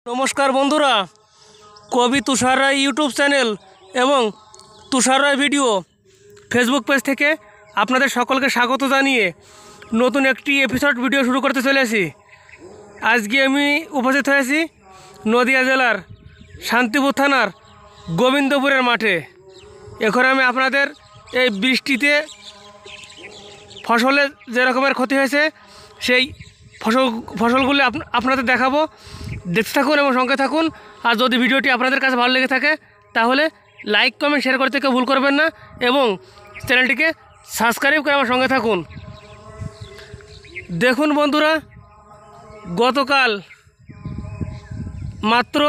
নমস্কার বন্ধুরা, কবি তুষার রায় ইউটিউব চ্যানেল এবং তুষার রায় ভিডিও ফেসবুক পেজ থেকে আপনাদের সকলকে স্বাগত জানিয়ে নতুন একটি এপিসোড ভিডিও শুরু করতে চলেছি। আজকে আমি উপস্থিত হয়েছি নদিয়া জেলার শান্তিপুর থানার গোবিন্দপুরের মাঠে। এখন আমি আপনাদের এই বৃষ্টিতে ফসলের যে রকমের ক্ষতি হয়েছে সেই ফসলগুলি আপনাদের দেখাবো। দেখতে থাকুন এবং সঙ্গে থাকুন। আর যদি ভিডিওটি আপনাদের কাছে ভালো লেগে থাকে তাহলে লাইক কমেন্ট শেয়ার করতে কেউ ভুল করবেন না এবং চ্যানেলটিকে সাবস্ক্রাইব করে আমার সঙ্গে থাকুন। দেখুন বন্ধুরা, গতকাল মাত্র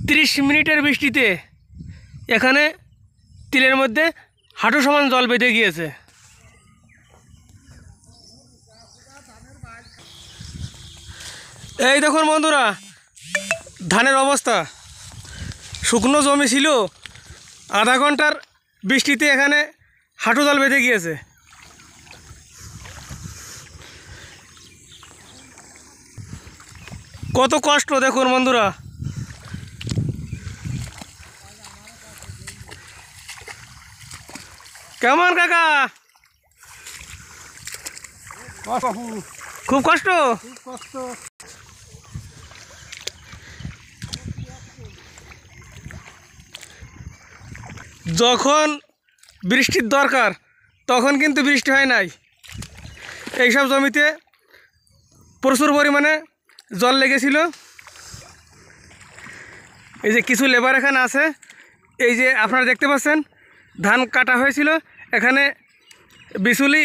30 মিনিটের বৃষ্টিতে এখানে তিলের মধ্যে হাঁটু সমান জল বেঁধে গিয়েছে। এই দেখুন বন্ধুরা, ধানের অবস্থা। শুকনো জমি ছিল, আধা ঘন্টার বৃষ্টিতে এখানে হাঁটু জল বেঁধে গিয়েছে। কত কষ্ট দেখুন বন্ধুরা। কেমন কাকা? খুব কষ্ট। যখন বৃষ্টির দরকার তখন কিন্তু বৃষ্টি হয় নাই। এইসব জমিতে প্রচুর পরিমাণে জল লেগেছিল। এই যে কিছু লেবার এখানে আছে, এই যে আপনারা দেখতে পাচ্ছেন ধান কাটা হয়েছিল, এখানে বিচুলি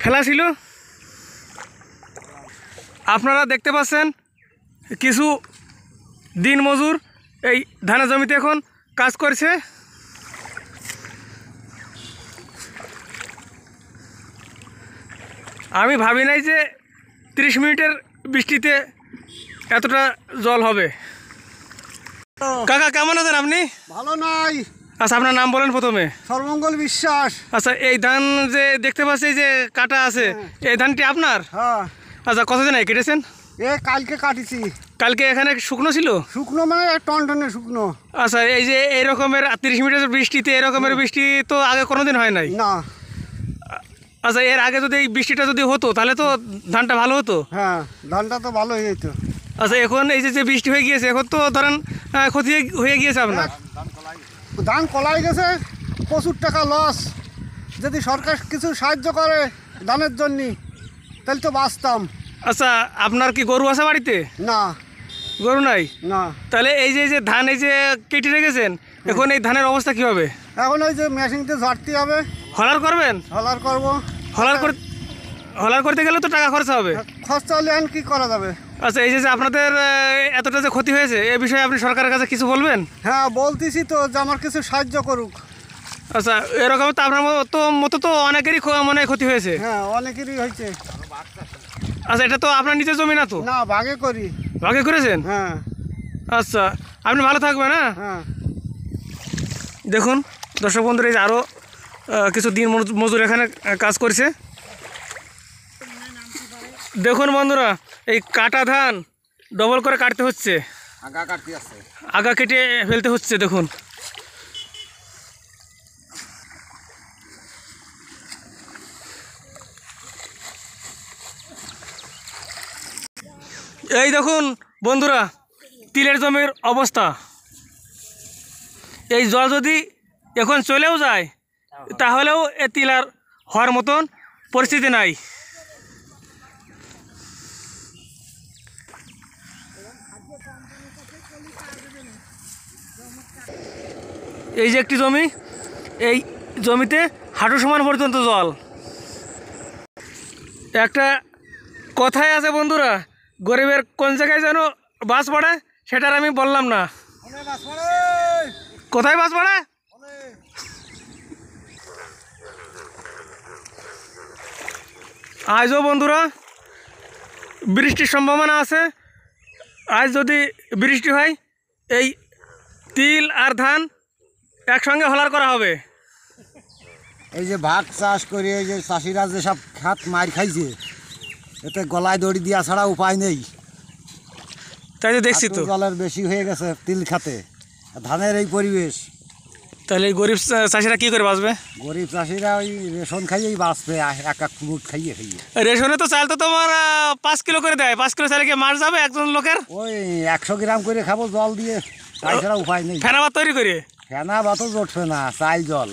ফেলা ছিল। আপনারা দেখতে পাচ্ছেন কিছু দিন মজুর এই ধানের জমিতে এখন কাজ করছে। আমি ভাবি নাই যে 30 মিনিটের বৃষ্টিতে এতটা জল হবে। কাকা কেমন আছেন আপনি? ভালো নাই। আচ্ছা, আপনার নাম বলেন প্রথমে। সর্বমঙ্গল বিশ্বাস। আচ্ছা, এই ধান যে দেখতে পাচ্ছি যে কাটা আছে, এই ধানটি আপনার? হ্যাঁ। আচ্ছা, কতদিন আগে কেটেছেন? কালকে কাটিছি। কালকে এখানে শুকনো ছিল? শুকনো মানে টনটনে শুকনো। আচ্ছা, এই যে এই রকমের 30 মিনিটের বৃষ্টিতে এরকমের বৃষ্টি তো আগে কোনোদিন হয় নাই না। আচ্ছা, এর আগে যদি এই বৃষ্টিটা যদি হতো তাহলে তো ধানটা ভালো হতো। হ্যাঁ, ধানটা তো ভালো হয়ে যেত। আচ্ছা, এখন এই যে বৃষ্টি হয়ে গিয়েছে, এখন তো ধরেন ক্ষতি হয়ে গিয়েছে আপনার। ধান কলাই গেছে, প্রচুর টাকা লস। যদি সরকার কিছু সাহায্য করে ধানের জন্য তাহলে তো বাঁচতাম। আচ্ছা, আপনার কি গরু আছে বাড়িতে? না, গরু নাই। না। তাহলে এই যে ধান এই যে কেটে রেখেছেন, এখন এই ধানের অবস্থা কী হবে? এখন ওই যে মেশিনতে ঝাড়তে হবে। হলার করবেন? হলার করবো। হলার করতে গেলে তো টাকা খরচা হবে। খরচা হলে এখন কী করা যাবে? আচ্ছা, এই যে আপনাদের এতটা যে ক্ষতি হয়েছে এ বিষয়ে আপনি সরকারের কাছে কিছু বলবেন? হ্যাঁ, বলতেছি তো যে আমার কিছু সাহায্য করুক। আচ্ছা, এরকম তো আপনার মতো তো অনেকেরই মনে হয় ক্ষতি হয়েছে। হ্যাঁ, অনেকেরই হয়েছে। আচ্ছা, এটা তো আপনার নিজের জমি না তো? না, ভাগে করি। ভাগে করেছেন? হ্যাঁ। আচ্ছা, আপনি ভালো থাকবেন। হ্যাঁ, হ্যাঁ। দেখুন দর্শক বন্ধুরা, এই যে আরও কিছু দিন মজুর এখানে কাজ করছে। দেখুন বন্ধুরা, এই কাটা ধান ডবল করে কাটতে হচ্ছে, আগা কেটে ফেলতে হচ্ছে। দেখুন এই দেখুন বন্ধুরা, তিলের জমির অবস্থা। এই জল যদি এখন চলেও যায় তাহলেও এ তিল আর হওয়ার মতন পরিস্থিতি নাই। এই যে একটি জমি, এই জমিতে হাঁটু সমান পর্যন্ত জল। একটা কথাই আছে বন্ধুরা, গরিবের কোন জায়গায় যেন বাস পড়ে সেটার আমি বললাম না। কোথায় বাস পড়ে? আজও বন্ধুরা বৃষ্টির সম্ভাবনা আছে। আজ যদি বৃষ্টি হয় এই তিল আর ধান একসঙ্গে হলার করা হবে। এই যে ভাত চাষ করে এই যে চাষিরা যে সব খাত মার খাইছে, এতে গলায় দড়ি দেওয়া ছাড়া উপায় নেই। তাই তো দেখছি তো। হাঁটু জলের বেশি হয়ে গেছে তিল খাতে, ধানের এই পরিবেশ। তাহলে এই গরিব চাষিরা কী করে বাঁচবে? গরিব চাষিরা ওই রেশন খাইয়েই বাঁচবে, এক এক মুঠ খাইয়ে খাইয়ে। রেশনে তো চাল তো তোমার 5 কিলো করে দেয়, 5 কিলো চালে কি মাস যাবে একজন লোকের? ওই 100 গ্রাম করে খাবো জল দিয়ে, তাছাড়া উপায় নেই। ফেনা ভাত তৈরি করে? ফেনা ভাতও জটবে না, চাল জল।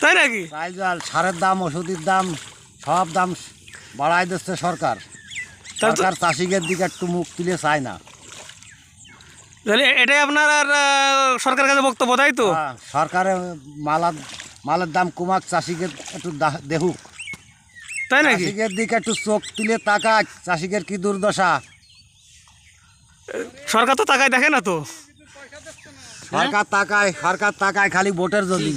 তাই নাকি? চাল জল, সারের দাম, ওষুধের দাম, সব দাম বাড়াই দিচ্ছে সরকার। সরকার চাষিদের দিকে একটু মুখ তুলে চায় না। তাহলে এটাই আপনার আর সরকারের কাছে বক্তব্য, তাই তো? সরকারের মালের দাম কমাক, চাষিদের একটু দেখুক। তাই নাকি? চাষিদের দিকে একটু চোখ তুলে তাকাক, চাষিদের কি দুর্দশা। সরকার তো তাকায় দেখে না তো। সরকার তাকায় খালি ভোটের জন্য।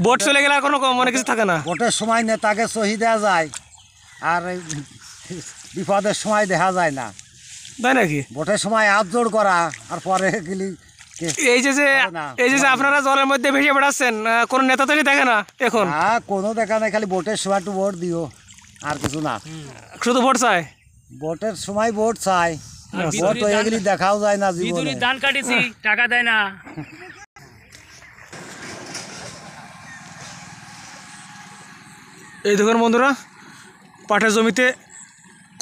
ভোট চলে গেলে আর কোনো মনে কিছু থাকে না। ভোটের সময় নেতাকে সহি দেওয়া যায়, আর এই বিপদের সময় দেখা যায় না। তাই নাকি? ভোটের সময় হাত জোড় করা, আর পরে গেলি এই যে আপনারা জলের মধ্যে ভেসে বেড়াচ্ছেন, কোনো নেতা তো দেখে না এখন? হ্যাঁ, কোনো দেখা নাই, খালি ভোটের সময় একটু ভোট দিও, আর কিছু না। শুধু ভোট চায়? ভোটের সময় ভোট চাই, ভোট হয়ে গেলে দেখাও যায় না জীবনে। ধান কাটিছি, টাকা দেয় না। এই দেখুন বন্ধুরা, পাটের জমিতে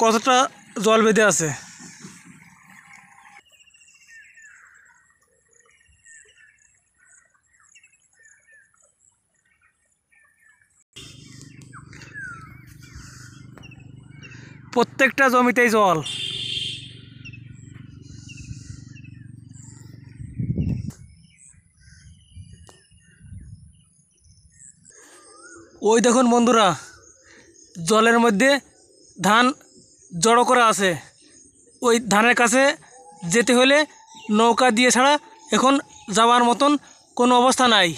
কতটা জল বেঁধে আছে। প্রত্যেকটা জমিতেই জল। ওই দেখুন বন্ধুরা, জলের মধ্যে ধান জড়ো করা আছে। ওই ধানের কাছে যেতে হলে নৌকা দিয়ে ছাড়া এখন যাওয়ার মতন কোনো অবস্থা নাই।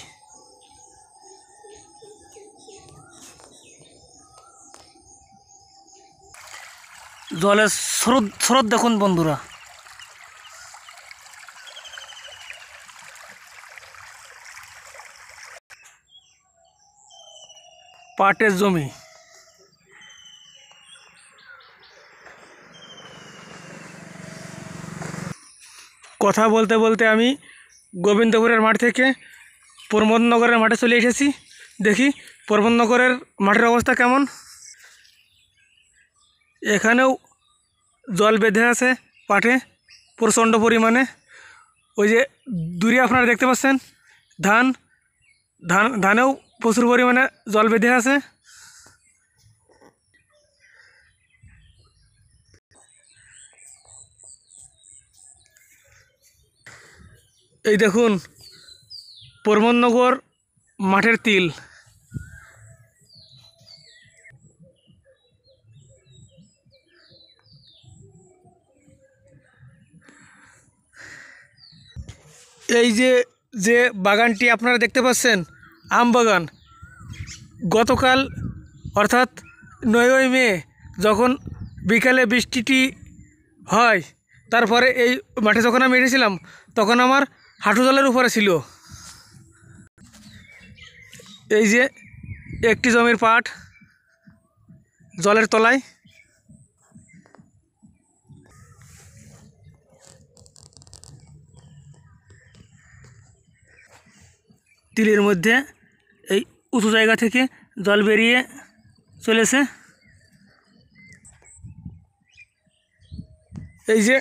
জলের স্রোত দেখুন বন্ধুরা। পাটের জমি। কথা বলতে বলতে আমি গোবিন্দপুরের মাঠ থেকে প্রমোদনগরের মাঠে চলে এসেছি। দেখি প্রমোদনগরের মাঠের অবস্থা কেমন। এখানেও জল বেঁধে আছে পাটে প্রচণ্ড পরিমাণে। ওই যে দূরে আপনারা দেখতে পাচ্ছেন ধানেও প্রচুর পরিমাণে জল বেঁধে আছে। এই দেখুন প্রমোদনগর মাঠের তিল। এই যে বাগানটি আপনারা দেখতে পাচ্ছেন, আম বাগান, গতকাল অর্থাৎ 9ই মে যখন বিকালে বৃষ্টিটি হয়, তারপরে এই মাঠে যখন আমি এসেছিলাম তখন আমার হাঁটু জলের উপরে ছিল। এই যে একটি জমির পাট জলের তলায়। তিলের মধ্যে এই উঁচু জায়গা থেকে জল বেরিয়ে চলেছে। এই যে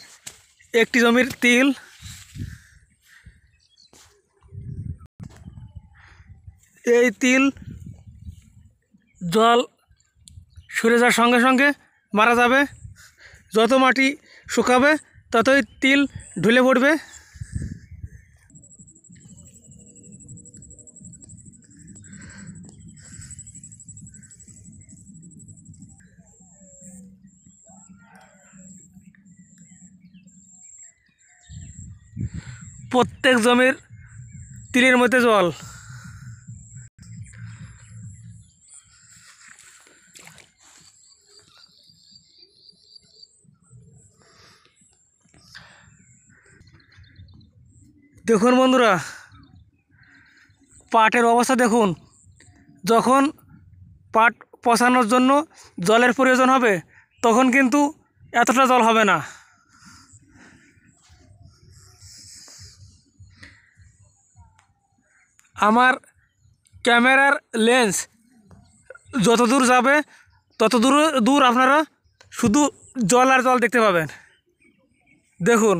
একটি জমির তিল। এই তিল জল সরে যাওয়ার সঙ্গে সঙ্গে মারা যাবে। যত মাটি শুকাবে ততই তিল ঢুলে পড়বে। প্রত্যেক জমির তিলের মধ্যে জল। দেখুন বন্ধুরা, পাটের অবস্থা দেখুন। যখন পাট পচানোর জন্য জলের প্রয়োজন হবে তখন কিন্তু এতটা জল হবে না। আমার ক্যামেরার লেন্স যত দূর যাবে তত দূর আপনারা শুধু জল আর জল দেখতে পাবেন। দেখুন,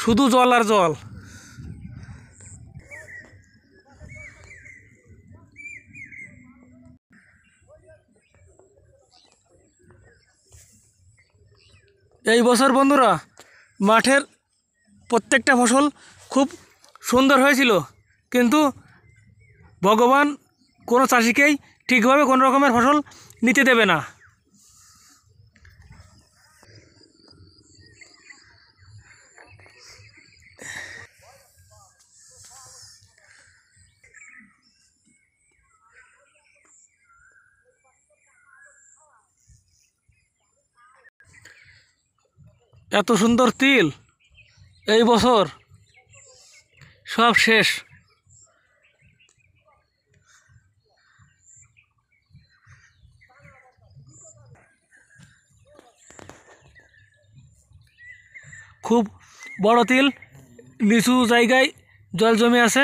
শুধু জল আর জল। এই বছর বন্ধুরা মাঠের প্রত্যেকটা ফসল খুব সুন্দর হয়েছিল, কিন্তু ভগবান কোনো চাষিকেই ঠিকভাবে কোনো রকমের ফসল নিতে দেবে না। এত সুন্দর তিল এই বছর সব শেষ। খুব বড় তিল, নিচু জায়গায় জল জমে আছে।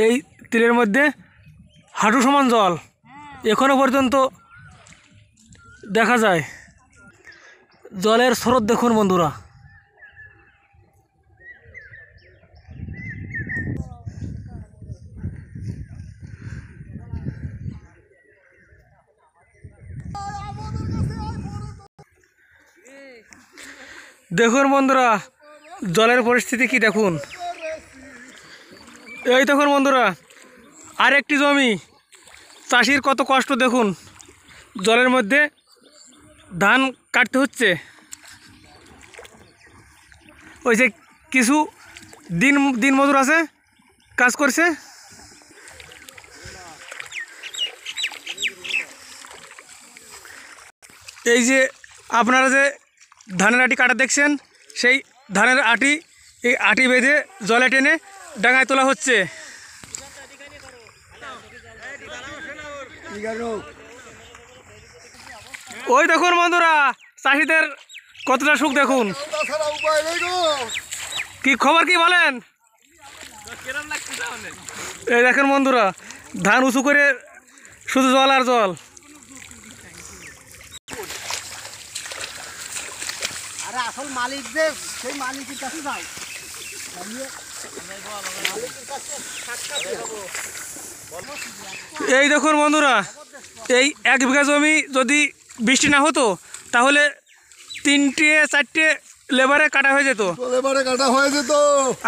এই তিলের মধ্যে হাঁটু সমান জল এখনো পর্যন্ত দেখা যায়। জলের স্রোত দেখুন বন্ধুরা। দেখুন বন্ধুরা জলের পরিস্থিতি কি দেখুন। এই দেখুন বন্ধুরা আরেকটি জমি, চাষির কত কষ্ট দেখুন। জলের মধ্যে ধান কাটতে হচ্ছে। ওই যে কিছু দিন মজুর আছে কাজ করছে। এই যে আপনারা যে ধানের আটি কাটা দেখছেন, সেই ধানের আটি এই আটি বেঁধে জলে টেনে ডাঙায় তোলা হচ্ছে। ওই দেখুন বন্ধুরা চাষিদের কতটা সুখ দেখুন। কি খবর কি বলেন? এই দেখেন বন্ধুরা ধান উঁচু করে শুধু জল আর জল। আরে আসল মালিক যে সেই মালিকের কাছে যাও। এই দেখুন বন্ধুরা এই 1 বিঘা জমি যদি বৃষ্টি না হতো তাহলে 3-4 লেবারে কাটা হয়ে যেত। লেবারে কাটা হয়ে যেত।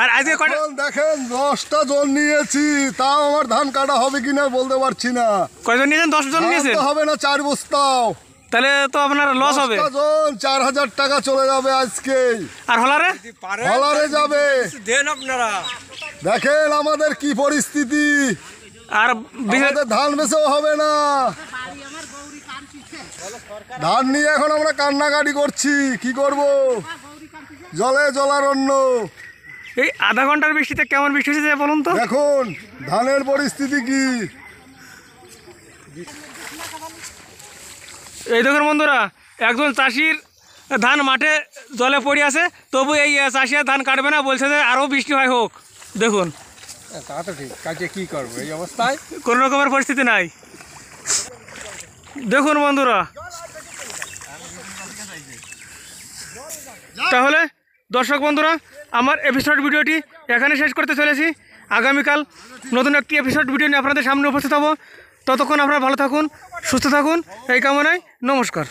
আর আজকে কটা দেখেন 10টা জন নিয়েছি, তাও আমার ধান কাটা হবে কিনা বলতে পারছি না। কয়জন নিয়েছেন? 10 জন নিয়েছেন? হবে না 4 বস্তাও। তাহলে তো আপনার লস হবে। 10টা জন 4000 টাকা চলে যাবে আজকে। আর হলারে হলারে যাবে। দেন আপনারা। দেখেন আমাদের কি পরিস্থিতি। আর আমাদের ধান বেচেও হবে না। ধান নিয়ে এখন আমরা কান্নাকাটি করছি, কি করব? জলে জলারণ্য। এই আধা ঘন্টার বৃষ্টিতে কেমন বৃষ্টি হয়েছে বলুন তো। দেখুন ধানের পরিস্থিতি কি। এই দেখুন বন্ধুরা একজন চাষির ধান মাঠে জলে পড়ে আছে, তবু এই চাষি আর ধান কাটবে না, বলছে যে আরও বৃষ্টি হয় হোক। দেখুন তা তো ঠিক, কাজে কি করবো এই অবস্থায়? কোনো রকমের পরিস্থিতি নাই। দেখুন বন্ধুরা তাহলে দর্শক বন্ধুরা আমার এপিসোড ভিডিওটি এখানে শেষ করতে চলেছি। আগামীকাল নতুন একটি এপিসোড ভিডিও নিয়ে আপনাদের সামনে উপস্থিত হব। ততক্ষণ আপনারা ভালো থাকুন, সুস্থ থাকুন এই কামনায় নমস্কার।